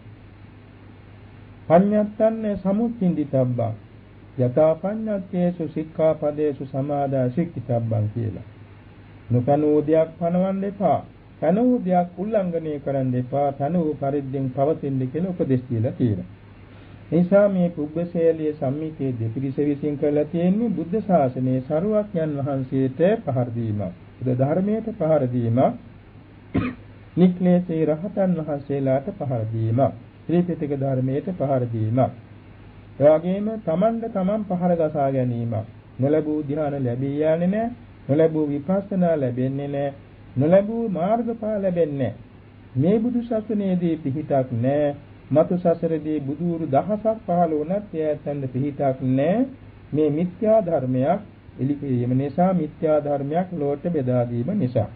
A: පඤ්ඤත්තන්න සමුච්චින්දිතබ්බං. යථා පඤ්ඤත්තේසු සික්ඛාපදේසු සමාදා සික්ඛිතබ්බං කියලා. නොපැන වූ දෙයක් පනවන්න එපා. පැන වූ දෙයක් උල්ලංඝනය කරන්න එපා. පැන වූ පරිද්දෙන් පවතින්න කියලා උපදෙස් දීලා තියෙනවා. නිසා මේ කුබ්බශේලිය සම්මිතියේ දෙපිරිස විසින් කරලා තියෙන්නේ බුද්ධ ශාසනයේ සරුවක්ඥන් වහන්සේට පහර දීමක්. බුද්ධ ධර්මයට පහර දීමක්. නික්ලේශී රහතන් වහන්සේලාට පහර දීමක්. ත්‍රිපිටක ධර්මයට පහර දීමක්. එවැගේම තමන්ට තමන් පහර ගසා ගැනීමක්. නොලැබූ ධ්‍යාන ලැබී යන්නේ නැහැ. නොලැබූ විපස්සනා ලැබෙන්නේ නැහැ. නොලැබූ මාර්ගඵල ලැබෙන්නේ නැහැ. මේ බුදු සසුනේදී පිහිටක් නැහැ. මතු සසරදී බුදුරු දහසක් පහළ වුණත් එයයන්ට පිහිටක් නැහැ. මේ මිත්‍යා ධර්මයක් එලිපීම නිසා මිත්‍යා ධර්මයක් ලෝට බෙදා දීම නිසා.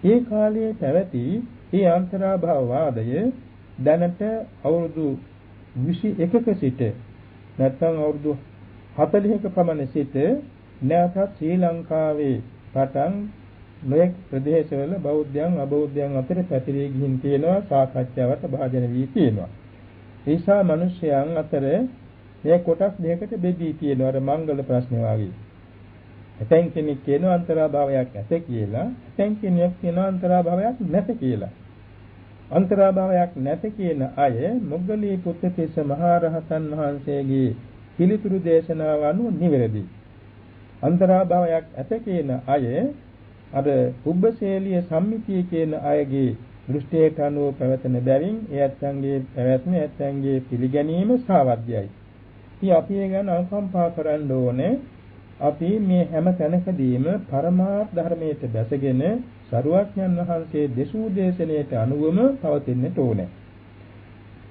A: ඒ කාලයේ පැවති මේ අන්තරාභව වාදය දැනට අවුරුදු 21ක සිට නැත්නම් අවුරුදු 40ක පමණ සිට නැවතත් ශ්‍රී ලංකාවේ පටන් නොයෙක් ප්‍රදේශවල බෞද්ධයන් අබෞද්ධයන් අතර පැතිරී ගිහින් තියෙනවා සාකච්ඡාවට භාජන වී තියෙනවා. ඒ නිසා මිනිස්යන් අතර මේ කොටස් දෙකකට බෙදී තියෙනවා. අර මංගල ප්‍රශ්න වාගේ. ඇතැම් කෙනෙක් කියනවා අන්තරාභාවයක් ඇත කියලා. ඇතැම් කෙනෙක් කියනවා අන්තරාභාවයක් නැත කියලා. අන්තරාභාවයක් නැත කියන අය මොග්ගලී පුත්තිස්ස මහරහතන් වහන්සේගේ පිළිතුරු දේශනාව අනුව නිවැරදි. අන්තරාභාවයක් ඇත කියන අය අර කුබ්බශේලිය සම්මිතිය කියන අයගේ දෘෂ්ටියට අනුව පැවතෙන බැවින් ඒ ඇත්තන්ගේ පැවැත්ම ඇත්තන්ගේ පිළිගැනීම සාවද්‍යයි. ඉතින් අපි ඒ ගැන අනුකම්පා කරන්න ඕනේ. අපි මේ හැම තැනකදීම පරමාර්ථ ධර්මයට බැසගෙන සරුවක්ඥන් වහන්සේ දෙසූ දේශනාවට අනුවම පවතින්නට ඕනේ.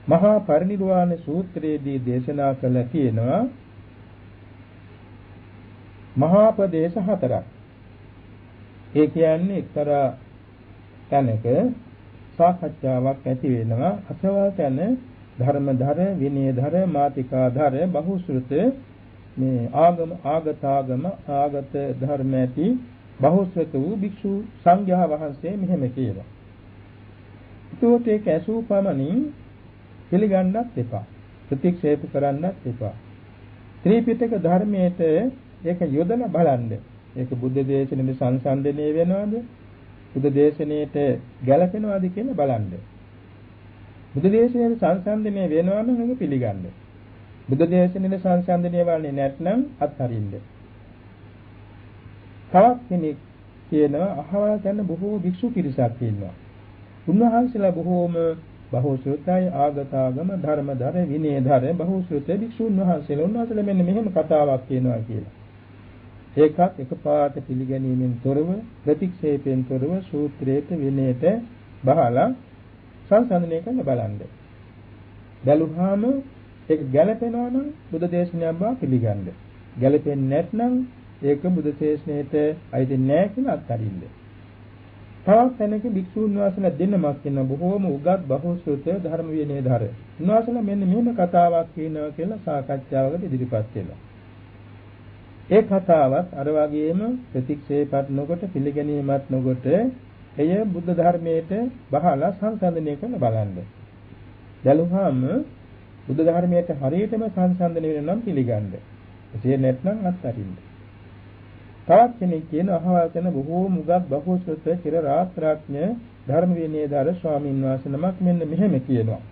A: මහා පරිනිර්වාණ සූත්‍රයේදී දේශනා කළ තියෙනවා මහා ප්‍රදේශ හතරක්. ඒ කියන්නේ එක්තරා තැනක සාකච්ඡාවක් ඇති වෙනවා. අසවල් තැන ධර්මධර, විනයධර, මාතිකාධර, බහුශෘත මේ ආගත ධර්ම ඇති බහුශෘත වූ භික්ෂු සංඝයා වහන්සේ මෙහෙම කියනවා. ඒකට ඒක ඇසූ පමණින් පිළිගන්නත් එපා. ප්‍රතික්ෂේප කරන්නත් එපා. ත්‍රිපිටක ධර්මයේට ඒක යොදලා බලන්න. ඒක බුද්ධ දේශනෙට සංසන්දනය වෙනවද? බුද්ධ දේශනෙට ගැලපෙනවද කියලා බලන්න. බුද්ධ දේශනෙට සංසන්දනය වෙනවා නම් ඒක පිළිගන්න. බුද්ධ දේශනෙට සංසන්දනය වෙන්නේ නැත්නම් අත්හරින්න. තවත් කෙනෙක් කියනවා අහවල් කරන බොහෝ භික්ෂු පිරිසක් ඉන්නවා. උන්වහන්සේලා බොහෝම බහුශ්‍රතයි ආගතාගම ධර්මදර විනයදර බහුශ්‍රත භික්ෂුන් වහන්සේලා උන්වහන්සේලා මෙන්න මෙහෙම කතාවක් කියනවා කියලා. ඒකත් එකපාරට පිළිගැනීමෙන් තොරව ප්‍රතික්ෂේපයෙන් තොරව සූත්‍රයට විනයට බහලා සංසන්දනය කරන්න බලන්න. බැලුවාම ඒක ගැළපෙනවා නම් බුද්ධ දේශනාව බව පිළිගන්න. ගැළපෙන්නේ නැත්නම් ඒක බුද්ධ දේශනාවට අයිති නැහැ කියලා අත්හරින්න. තවත් තැනක භික්ෂුන් වහන්සේලා දෙන්නමක් ඉන්න බොහෝම උගත් බහුශ්‍රත ධර්ම විනයදර. උන්වහන්සේලා මෙන්න මෙහෙම කතාවක් කියනවා කියලා සාකච්ඡාවකට ඉදිරිපත් කළා. ඒ කතාවත් අර වගේම ප්‍රතික්ෂේපත් නොකොට පිළිගැනීමත් නොකොට එය බුද්ධ ධර්මයට බහලා සංසන්දනය කරන බලන්න. බැලුවාම බුද්ධ ධර්මයට හරියටම සංසන්දනය වෙන නම් පිළිගන්න. එසේ නැත්නම් අත්හරින්න. තවත් කෙනෙක් කියන අහවල් කරන බොහෝ මුගක් බහුශ්‍රත චිර රාත්‍රාඥ ධර්ම විනයදර ස්වාමීන් වහන්සේ නමක් මෙන්න මෙහෙම කියනවා.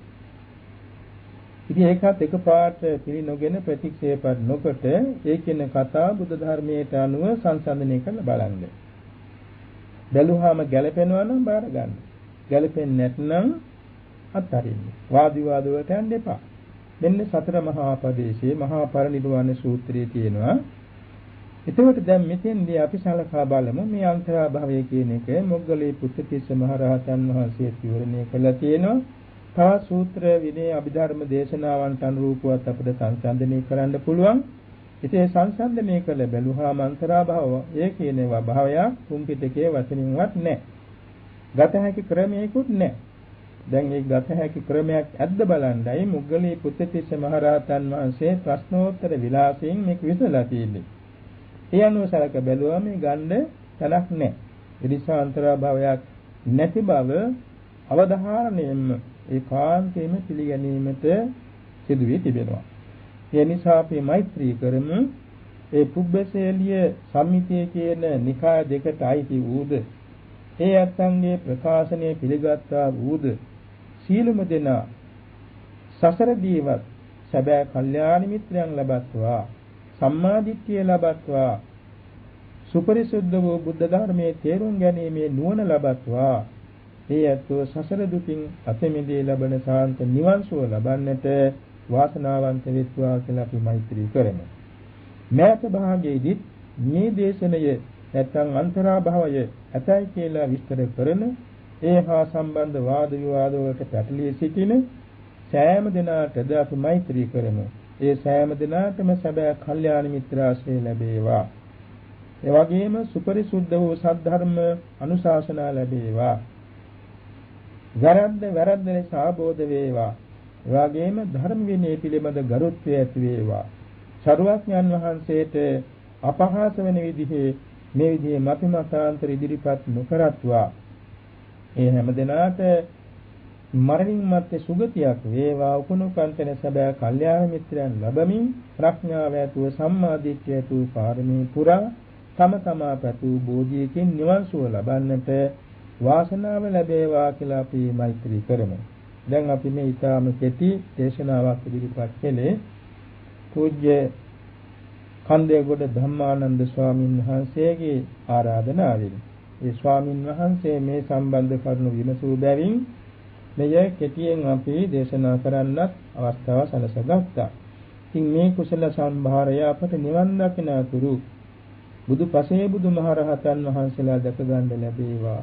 A: ඉතින් ඒකත් එකපාරට පිළිනොගෙන ප්‍රතික්ෂේපත් නොකොට ඒ කියන කතාව බුද්ධ ධර්මයට අනුව සංසන්දනය කරලා බලන්න. බැලුවාම ගැළපෙනවා නම් බාර ගන්න. ගැළපෙන්නේ නැත්නම් අත්හරින්න. වාද විවාද වලට යන්න එපා. මෙන්න සතර මහා පදේශයේ මහා පරිනිර්වාණ සූත්‍රයේ තියෙනවා. එතකොට දැන් මෙතෙන්දී අපි සලකා බලමු මේ අන්තරා භවය කියන එක මොග්ගලී පුත්තිස්ස මහ රහතන් වහන්සේ විවරණය කළා තියෙනවා. තවත් සූත්‍ර විනය අභිධර්ම දේශනාවන්ට අනුරූපවත් අපිට සංසන්දනය කරන්න පුළුවන්. ඉතින් සංසන්දනය කළ බැලුවාම අන්තරා භව ඒ කියනවා භවයක් තුන් පිටකයේ වචනින්වත් නැහැ. ගත හැකි ක්‍රමයකුත් නැහැ. දැන් මේ ගත හැකි ක්‍රමයක් ඇද්ද බලන්නයි මොග්ගලී පුත්තිස්ස මහ රහතන් වහන්සේ ප්‍රශ්නෝත්තර විලාසයෙන් මේක විසඳලා තියෙන්නේ. ඒ අනුව සලක බැලුවා මේ ගන්න තලක් නැහැ. ඒ නිසා අන්තරා භවයක් නැති බව අවධාරණයෙන්ම ඒකාන්තයෙන්ම පිළිගැනීමට සිදු වී තිබෙනවා. ඒ නිසා අපි මෛත්‍රී කරමු. ඒ පුබ්බසේලිය සම්මිතිය කියන නිකාය දෙකට අයිති වූද ඒ අත්ංගේ ප්‍රකාශනයේ පිළිගත්තා වූද සීලම දෙනා සසර දීවත් සැබෑ කල්යාණ මිත්‍රයන් ලබත්වා සම්මාදිට්ඨිය ලබත්වා සුපරිසුද්ධ වූ බුද්ධ ධර්මයේ තේරුම් ගැනීමේ නුවණ ලබත්වා ඒ අත්ව සසර දුකින් අත මිදී ලබන සාන්ත නිවන් සුව ලබන්නට වාසනාවන්ත වෙත්වා කියලා අපි මෛත්‍රී කරමු. මෑත භාගයේදී මේ දේශනය නැත්නම් අන්තරා භවය ඇතයි කියලා විස්තර කරන ඒ හා සම්බන්ධ වාද විවාද වලට පැටලී සිටින සෑම දිනාටද අපි මෛත්‍රී කරමු. ඒ සෑම දිනාටම සැබෑ කල්යාණ මිත්‍රාශ්‍රය ලැබේවා. ඒ වගේම සුපරිසුද්ධ වූ සද්ධර්ම අනුශාසනා ලැබේවා. වැරද්ද ලෙස ආબોධ වේවා. ඒ වගේම ධර්ම විනය පිළිබඳ ගරුත්වය ඇති වේවා. සරුවඥන් වහන්සේට අපහාස වෙන විදිහේ මේ විදිහේ මතමතාන්තර ඉදිරිපත් නොකරත්වා. ඒ හැම දිනාට මරණින් මත්තේ සුගතියක් වේවා. උපනුපන්තන සැබෑ කල්යාණ මිත්‍රයන් ලැබමින් ප්‍රඥාව ඇතුව සම්මා දිට්ඨිය ඇතුව පාරමී පුරා තම තමා පැතු බෝධියකින් නිවන් සුව ලබන්නට වාසනාව ලැබේවා කියලා අපි මෛත්‍රී කරමු. දැන් අපි මේ ඊටාම කෙටි දේශනාවක් ඉදිරිපත් කළේ පූජ්‍ය කන්දේගොඩ ධම්මානන්ද ස්වාමීන් වහන්සේගේ ආරාධනාවෙන්. ඒ ස්වාමීන් වහන්සේ මේ සම්බන්ධ කරුණු විමසූ බැවින් මෙය කෙටියෙන් අපි දේශනා කරන්නත් අවස්ථාව සැලසගත්තා. ඉතින් මේ කුසල සම්භාරය අපට නිවන් දකින තුරු බුදුපසේ බුදුමහරහතන් වහන්සේලා දැක ගන්න ලැබේවා.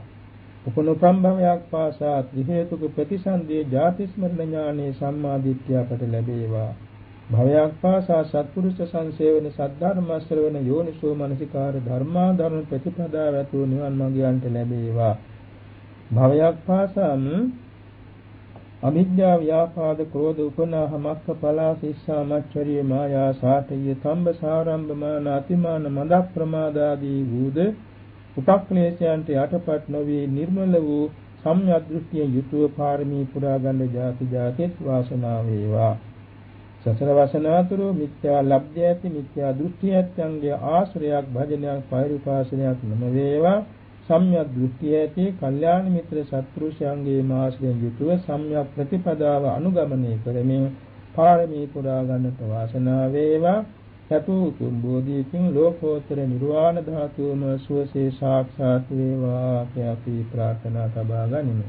A: උපනුපම් භවයක් පාසා ත්‍රි හේතුක ප්‍රතිසන්දියේ ජාති ස්මරණ ඥානේ සම්මාදිට්ඨිය අපට ලැබේවා. භවයක් පාසා සත්පුරුෂ සංසේවන සද්ධර්ම ශ්‍රවණ යෝනිසෝ මනසිකාර ධර්මා ධර්ම ප්‍රතිපදාව ඇතුළු නිවන් මඟ යන්ට ලැබේවා. භවයක් පාසාම අවිද්‍යාව ව්‍යාපාද ක්‍රෝධ උපනාහ මක්ඛ පලා සිස්සා මච්චරිය මායා සාඨිය තම්බ සාරම්භ මාන අතිමාන මද ප්‍රමාදාදී වූද උපක්ලේශයන්ට යටපත් නොවී නිර්මල වූ සම්‍යක් දෘෂ්ටියෙන් යුතුව පාරමී පුරා ගන්න ජාති ජාතිත් වාසනාව වේවා. සසර වසනාතුරු මිත්‍යා ලබ්ධය ඇති මිත්‍යා දෘෂ්ටිය ඇත්තන්ගේ ආශ්‍රයයක් භජනයක් පෛරුපාසනයක් නොම වේවා. සම්‍යක් දෘෂ්ටිය ඇති කල්යාණ මිත්‍ර සත්පුරුෂයන්ගේ ආශ්‍රයෙන් යුතුව සම්‍යක් ප්‍රතිපදාව අනුගමනය කරමින් පාරමී පුරා ගන්නට වාසනාව වේවා. සතු උතුම් බෝධියකින් ලෝකෝත්තර නිර්වාණ ධාතුවම සුවසේ සාක්ෂාත් වේවා කියලා අපි ප්‍රාර්ථනා තබා ගනිමු.